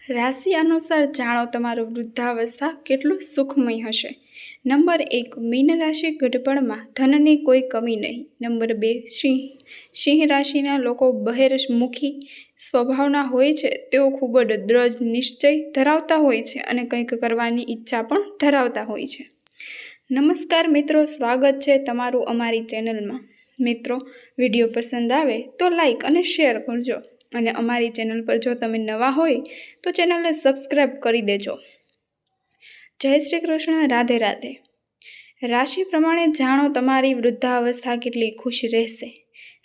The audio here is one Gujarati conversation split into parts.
રાશિ અનુસાર જાણો તમારું વૃદ્ધાવસ્થા કેટલું સુખમય હશે। નંબર 1, મીન રાશિ ગઢપણમાં ધનની કોઈ કમી નહીં। નંબર 2, સિંહ રાશિના લોકો બહિર્મુખી સ્વભાવના હોય છે। તેઓ ખૂબ જ દ્રઢ નિશ્ચય ધરાવતા હોય છે અને કંઈક કરવાની ઈચ્છા પણ ધરાવતા હોય છે। નમસ્કાર મિત્રો, સ્વાગત છે તમારું અમારી ચેનલમાં। મિત્રો, વિડીયો પસંદ આવે તો લાઈક અને શેર કરજો અને અમારી ચેનલ પર જો તમે નવા હોય તો ચેનલને સબસ્ક્રાઈબ કરી દેજો। જય શ્રી કૃષ્ણ, રાધે રાધે। રાશિ પ્રમાણે જાણો તમારી વૃદ્ધાવસ્થા કેટલી ખુશ રહેશે।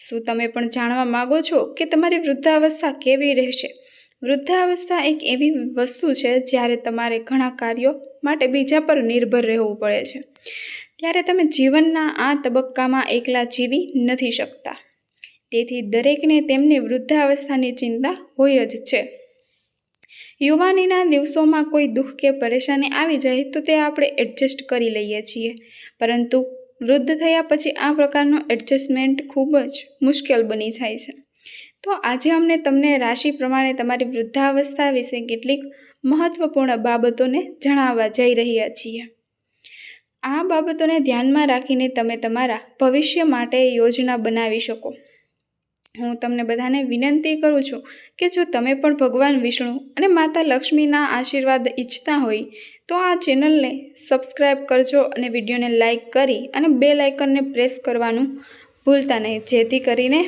શું તમે પણ જાણવા માંગો છો કે તમારી વૃદ્ધાવસ્થા કેવી રહેશે? વૃદ્ધાવસ્થા એક એવી વસ્તુ છે જ્યારે તમારે ઘણા કાર્યો માટે બીજા પર નિર્ભર રહેવું પડે છે। ત્યારે તમે જીવનના આ તબક્કામાં એકલા જીવી નથી શકતા। તેથી દરેકને તેમની વૃદ્ધાવસ્થાની ચિંતા હોય જ છે। યુવાનીના દિવસોમાં કોઈ દુઃખ કે પરેશાની આવી જાય તો તે આપણે એડજસ્ટ કરી લઈએ છીએ, પરંતુ વૃદ્ધ થયા પછી આ પ્રકારનું એડજસ્ટમેન્ટ ખૂબ જ મુશ્કેલ બની જાય છે। તો આજે અમને તમને રાશિ પ્રમાણે તમારી વૃદ્ધાવસ્થા વિશે કેટલીક મહત્વપૂર્ણ બાબતોને જણાવવા જઈ રહ્યા છીએ। આ બાબતોને ધ્યાનમાં રાખીને તમે તમારા ભવિષ્ય માટે યોજના બનાવી શકો। હું તમને બધાને વિનંતી કરું છું કે જો તમે પણ ભગવાન વિષ્ણુ અને માતા લક્ષ્મીના આશીર્વાદ ઈચ્છતા હોય તો આ ચેનલને સબસ્ક્રાઈબ કરજો અને વિડીયોને લાઈક કરી અને બેલ આઇકનને પ્રેસ કરવાનું ભૂલતા નહીં, જેથી કરીને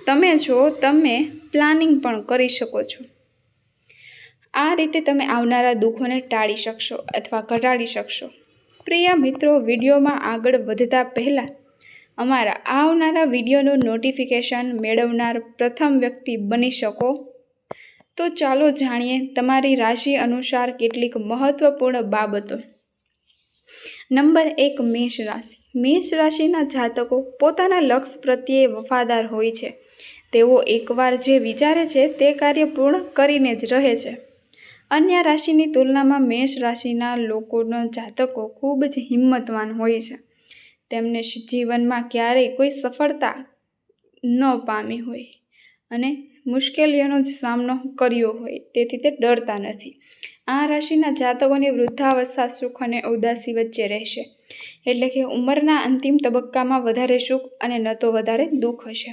તમે પ્લાનિંગ પણ કરી શકો છો। આ રીતે તમે આવનારા દુઃખોને ટાળી શકશો અથવા ઘટાડી શકશો। પ્રિય મિત્રો, વિડીયોમાં આગળ વધતા પહેલાં અમારા આવનારા વિડીયોનું નોટિફિકેશન મેળવનાર પ્રથમ વ્યક્તિ બની શકો તો ચાલો જાણીએ તમારી રાશિ અનુસાર કેટલીક મહત્વપૂર્ણ બાબતો। નંબર 1, મેષ રાશિ। મેષ રાશિના જાતકો પોતાના લક્ષ્ય પ્રત્યે વફાદાર હોય છે। તેઓ એકવાર જે વિચારે છે તે કાર્ય પૂર્ણ કરીને જ રહે છે। અન્ય રાશિની તુલનામાં મેષ રાશિના લોકોના જાતકો ખૂબ જ હિંમતવાન હોય છે। તેમને જીવનમાં ક્યારેય કોઈ સફળતા ન પામી હોય અને મુશ્કેલીઓનો જ સામનો કર્યો હોય, તેથી તે ડરતા નથી। આ રાશિના જાતકોની વૃદ્ધાવસ્થા સુખ અને ઉદાસી વચ્ચે રહેશે, એટલે કે ઉંમરના અંતિમ તબક્કામાં વધારે સુખ અને ન તો વધારે દુઃખ હશે।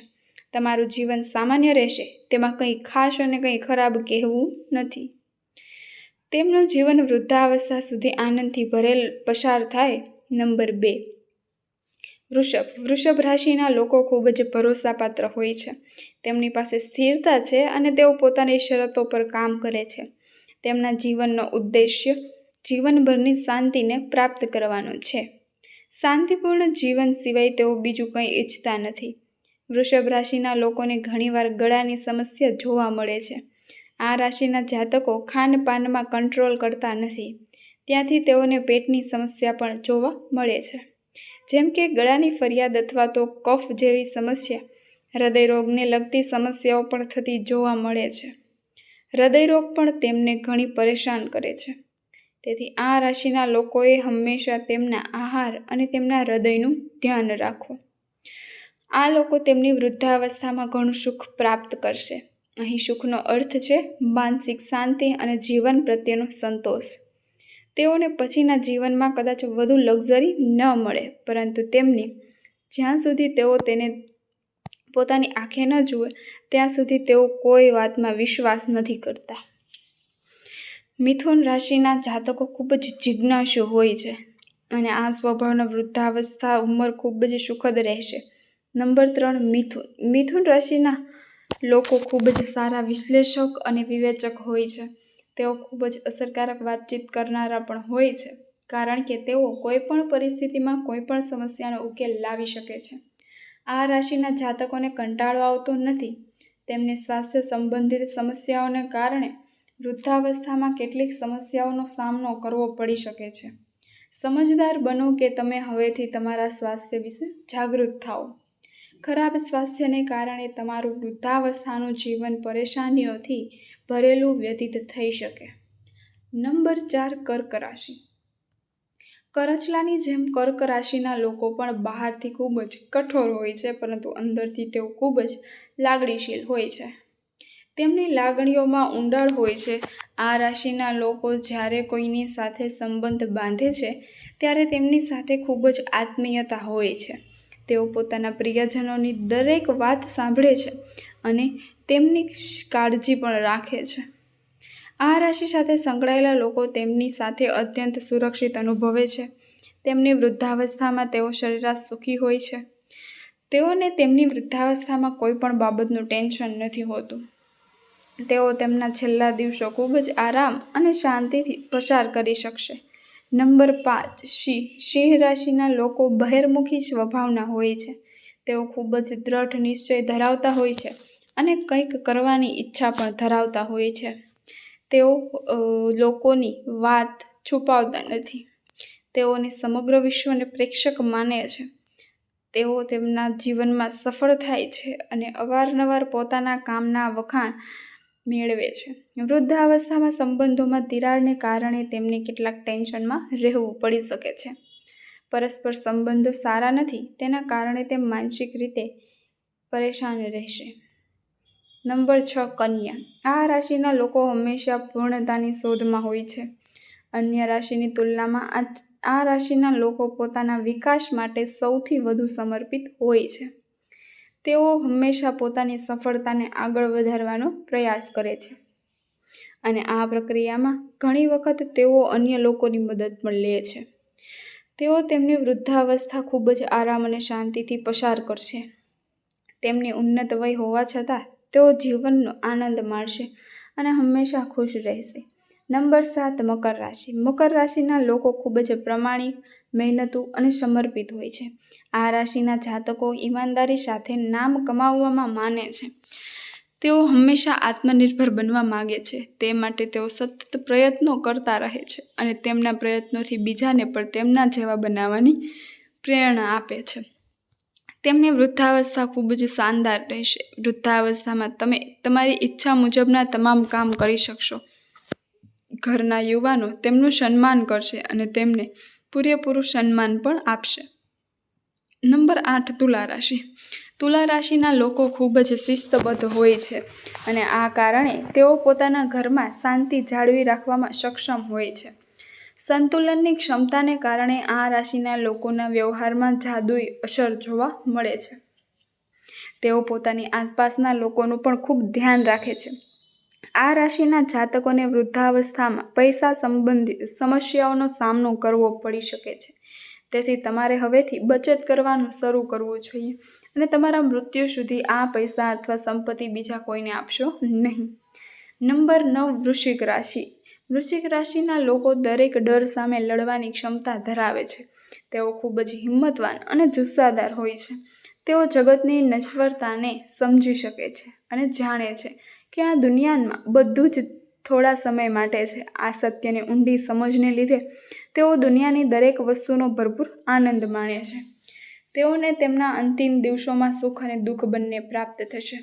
તમારું જીવન સામાન્ય રહેશે, તેમાં કંઈ ખાસ અને કંઈ ખરાબ કહેવું નથી। તેમનું જીવન વૃદ્ધાવસ્થા સુધી આનંદથી ભરેલ પસાર થાય। નંબર 2, વૃષભ। વૃષભ રાશિના લોકો ખૂબ જ ભરોસાપાત્ર હોય છે। તેમની પાસે સ્થિરતા છે અને તેઓ પોતાની શરતો પર કામ કરે છે। તેમના જીવનનો ઉદ્દેશ્ય જીવનભરની શાંતિને પ્રાપ્ત કરવાનો છે। શાંતિપૂર્ણ જીવન સિવાય તેઓ બીજું કંઈ ઈચ્છતા નથી। વૃષભ રાશિના લોકોને ઘણીવાર ગળાની સમસ્યા જોવા મળે છે। આ રાશિના જાતકો ખાનપાનમાં કંટ્રોલ કરતા નથી, ત્યાંથી તેઓને પેટની સમસ્યા પણ જોવા મળે છે, જેમ કે ગળાની ફરિયાદ અથવા તો કફ જેવી સમસ્યા। હૃદયરોગને લગતી સમસ્યાઓ પણ થતી જોવા મળે છે। હૃદયરોગ પણ તેમને ઘણી પરેશાન કરે છે। તેથી આ રાશિના લોકોએ હંમેશા તેમના આહાર અને તેમના હૃદયનું ધ્યાન રાખો। આ લોકો તેમની વૃદ્ધાવસ્થામાં ઘણું સુખ પ્રાપ્ત કરશે। અહીં સુખનો અર્થ છે માનસિક શાંતિ અને જીવન પ્રત્યેનો સંતોષ। તેઓને પછીના જીવનમાં કદાચ વધુ લક્ઝરી ન મળે, પરંતુ જ્યાં સુધી તેઓ તેને પોતાની આંખે ન જુએ ત્યાં સુધી તેઓ કોઈ વાતમાં વિશ્વાસ નથી કરતા। મિથુન રાશિના જાતકો ખૂબ જ જિજ્ઞાસુ હોય છે અને આ સ્વભાવના વૃદ્ધાવસ્થા ઉંમર ખૂબ જ સુખદ રહેશે। નંબર 3, મિથુન। મિથુન રાશિના લોકો ખૂબ જ સારા વિશ્લેષક અને વિવેચક હોય છે। તેઓ ખૂબ જ અસરકારક વાતચીત કરનારા પણ હોય છે, કારણ કે તેઓ કોઈ પણ પરિસ્થિતિમાં કોઈ પણ સમસ્યાનો ઉકેલ લાવી શકે છે। આ રાશિના જાતકોને કંટાળો આવતો નથી। તેમને સ્વાસ્થ્ય સંબંધિત સમસ્યાઓને કારણે વૃદ્ધાવસ્થામાં કેટલીક સમસ્યાઓનો સામનો કરવો પડી શકે છે। સમજદાર બનો કે તમે હવેથી તમારા સ્વાસ્થ્ય વિશે જાગૃત થાઓ। ખરાબ સ્વાસ્થ્યને કારણે તમારું વૃદ્ધાવસ્થાનું જીવન પરેશાનીઓથી ભરેલું વ્યતીત થઈ શકે। નંબર 4, કર્ક રાશિ। કરચલાની જેમ કર્ક રાશિના લોકો પણ બહારથી ખૂબ જ કઠોર હોય છે, પરંતુ અંદરથી તેઓ ખૂબ જ લાગણીશીલ હોય છે। તેમની લાગણીઓમાં ઊંડાણ હોય છે. આ રાશિના લોકો જ્યારે કોઈની સાથે સંબંધ બાંધે છે ત્યારે તેમની સાથે ખૂબ જ આત્મીયતા હોય છે. તેઓ પોતાના પ્રિયજનોની દરેક વાત સાંભળે છે અને તેમની કાળજી પણ રાખે છે. આ રાશિ સાથે સંકળાયેલા લોકો તેમની સાથે અત્યંત સુરક્ષિત અનુભવે છે. તેમની વૃદ્ધાવસ્થામાં તેઓ સરેરાશ સુખી હોય છે. તેઓને તેમની વૃદ્ધાવસ્થામાં કોઈ પણ બાબતનું ટેન્શન નથી હોતું. તેઓ તેમના છેલ્લા દિવસો ખૂબ જ આરામ અને શાંતિથી પસાર કરી શકશે. નંબર 5 સિંહ રાશિના લોકો બહિર્મુખી સ્વભાવના હોય છે. તેઓ ખૂબ જ દ્રઢ નિશ્ચય ધરાવતા હોય છે અને કંઈક કરવાની ઈચ્છા પણ ધરાવતા હોય છે. તેઓ લોકોની વાત છુપાવતા નથી. તેઓને સમગ્ર વિશ્વને પ્રેક્ષક માને છે. તેઓ તેમના જીવનમાં સફળ થાય છે અને અવારનવાર પોતાના કામના વખાણ મેળવે છે. વૃદ્ધાવસ્થામાં સંબંધોમાં તિરાડને કારણે તેમને કેટલાક ટેન્શનમાં રહેવું પડી શકે છે. પરસ્પર સંબંધો સારા નથી તેના કારણે તે માનસિક રીતે પરેશાન રહેશે. નંબર 6 કન્યા. આ રાશિના લોકો હંમેશા પૂર્ણતાની શોધમાં હોય છે. અન્ય રાશિની તુલનામાં આ રાશિના લોકો પોતાના વિકાસ માટે સૌથી વધુ સમર્પિત હોય છે. તેઓ હંમેશા પોતાની સફળતાને આગળ વધારવાનો પ્રયાસ કરે છે અને આ પ્રક્રિયામાં ઘણી વખત તેઓ અન્ય લોકોની મદદ પણ લે છે. તેઓ તેમની વૃદ્ધાવસ્થા ખૂબ જ આરામ અને શાંતિથી પસાર કરશે. તેમની ઉન્નત વય હોવા છતાં તેઓ જીવનનો આનંદ માણશે અને હંમેશા ખુશ રહેશે. નંબર 7 મકર રાશિ. મકર રાશિના લોકો ખૂબ જ પ્રમાણિક, મહેનતુ અને સમર્પિત હોય છે. આ રાશિના જાતકો ઈમાનદારી સાથે નામ કમાવવામાં માને છે. તેઓ હંમેશા આત્મનિર્ભર બનવા માંગે છે. તે માટે તેઓ સતત પ્રયત્નો કરતા રહે છે અને તેમના પ્રયત્નોથી બીજાને પણ તેમના જેવા બનાવવાની પ્રેરણા આપે છે. તેમની વૃદ્ધાવસ્થા ખૂબ જ શાનદાર રહેશે. વૃદ્ધાવસ્થામાં તમે તમારી ઈચ્છા મુજબના તમામ કામ કરી શકશો. ઘરના યુવાનો તેમનું સન્માન કરશે અને તેમને પૂરેપૂરું સન્માન પણ આપશે. નંબર 8 તુલા રાશિ. તુલા રાશિના લોકો ખૂબ જ શિસ્તબદ્ધ હોય છે અને આ કારણે તેઓ પોતાના ઘરમાં શાંતિ જાળવી રાખવામાં સક્ષમ હોય છે. સંતુલનની ક્ષમતાને કારણે આ રાશિના લોકોના વ્યવહારમાં જાદુઈ અસર જોવા મળે છે. તેઓ પોતાની આસપાસના લોકોનું પણ ખૂબ ધ્યાન રાખે છે. આ રાશિના જાતકોને વૃદ્ધાવસ્થામાં પૈસા સંબંધિત સમસ્યાઓનો સામનો કરવો પડી શકે છે. તેથી તમારે હવેથી બચત કરવાનું શરૂ કરવું જોઈએ અને તમારા મૃત્યુ સુધી આ પૈસા અથવા સંપત્તિ બીજા કોઈને આપશો નહીં. નંબર 9 વૃશ્ચિક રાશિ. વૃશ્ચિક રાશિના લોકો દરેક ડર સામે લડવાની ક્ષમતા ધરાવે છે. તેઓ ખૂબ જ હિંમતવાન અને જુસ્સાદાર હોય છે. તેઓ જગતની નશ્વરતાને સમજી શકે છે અને જાણે છે કે આ દુનિયામાં બધું જ થોડા સમય માટે છે. આ સત્યની ઊંડી સમજને લીધે તેઓ દુનિયાની દરેક વસ્તુનો ભરપૂર આનંદ માણે છે. તેઓને તેમના અંતિમ દિવસોમાં સુખ અને દુઃખ બંને પ્રાપ્ત થશે.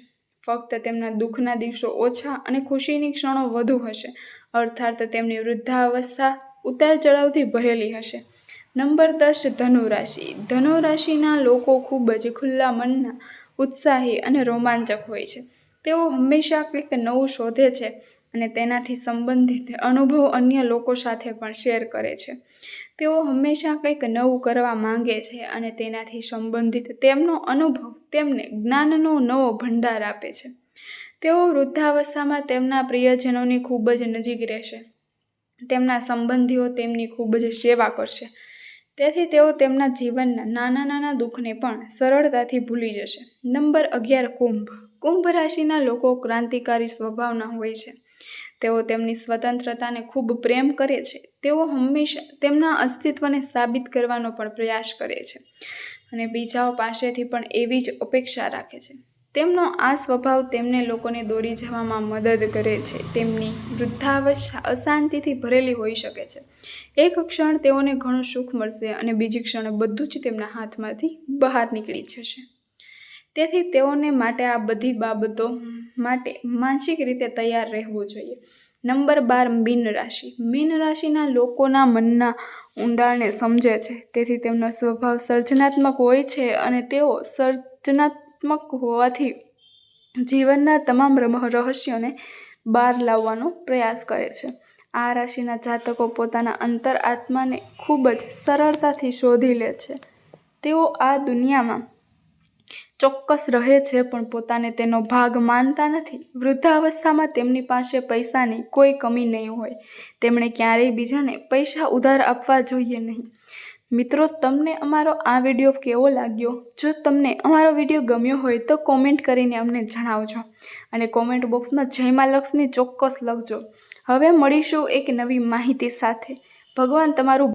ફક્ત તેમના દુઃખના દિવસો ઓછા અને ખુશીની ક્ષણો વધુ હશે. અર્થાત તેમની વૃદ્ધાવસ્થા ઉતાર ચઢાવથી ભરેલી હશે. નંબર 10 ધનુ રાશિ. ધનુ રાશિના લોકો ખૂબ જ ખુલ્લા મનના, ઉત્સાહી અને રોમાંચક હોય છે. તેઓ હંમેશા કંઈક નવું શોધે છે અને તેનાથી સંબંધિત અનુભવ અન્ય લોકો સાથે પણ શેર કરે છે. તેઓ હંમેશા કંઈક નવું કરવા માંગે છે અને તેનાથી સંબંધિત તેમનો અનુભવ તેમને જ્ઞાનનો નવો ભંડાર આપે છે. તેઓ વૃદ્ધાવસ્થામાં તેમના પ્રિયજનોની ખૂબ જ નજીક રહેશે. તેમના સંબંધીઓ તેમની ખૂબ જ સેવા કરશે. તેથી તેઓ તેમના જીવનના નાના નાના દુઃખને પણ સરળતાથી ભૂલી જશે. નંબર 11 કુંભ. કુંભ રાશિના લોકો ક્રાંતિકારી સ્વભાવના હોય છે. તેઓ તેમની સ્વતંત્રતાને ખૂબ પ્રેમ કરે છે. તેઓ હંમેશા તેમના અસ્તિત્વને સાબિત કરવાનો પણ પ્રયાસ કરે છે અને બીજાઓ પાસેથી પણ એવી જ અપેક્ષા રાખે છે. તેમનો આ સ્વભાવ તેમને લોકોને દોરી જવામાં મદદ કરે છે. તેમની વૃદ્ધાવસ્થા અશાંતિથી ભરેલી હોઈ શકે છે. એક ક્ષણ તેઓને ઘણું સુખ મળશે અને બીજી ક્ષણે બધું જ તેમના હાથમાંથી બહાર નીકળી જશે. તેથી તેઓને માટે આ બધી બાબતો માટે માનસિક રીતે તૈયાર રહેવું જોઈએ. નંબર 12 મીન રાશિ. મીન રાશિના લોકોના મનના ઊંડાણને સમજે છે. તેથી તેમનો સ્વભાવ સર્જનાત્મક હોય છે અને તેઓ સર્જનાત્મક હોવાથી જીવનના તમામ રહસ્યોને બહાર લાવવાનો પ્રયાસ કરે છે. આ રાશિના જાતકો પોતાના અંતર આત્માને ખૂબ જ સરળતાથી શોધી લે છે. તેઓ આ દુનિયામાં ચોક્કસ રહે છે પણ પોતાને તેનો ભાગ માનતા નથી. વૃદ્ધાવસ્થામાં તેમની પાસે પૈસાની કોઈ કમી નહીં હોય. તેમણે ક્યારેય બીજાને પૈસા ઉધાર આપવા જોઈએ નહીં. મિત્રો, તમને અમારો આ વિડીયો કેવો લાગ્યો? જો તમને અમારો વિડીયો ગમ્યો હોય તો કોમેન્ટ કરીને અમને જણાવજો અને કોમેન્ટ બોક્સમાં જય માં લક્ષ્મી ચોક્કસ લખજો. હવે મળીશું એક નવી માહિતી સાથે. ભગવાન તમારું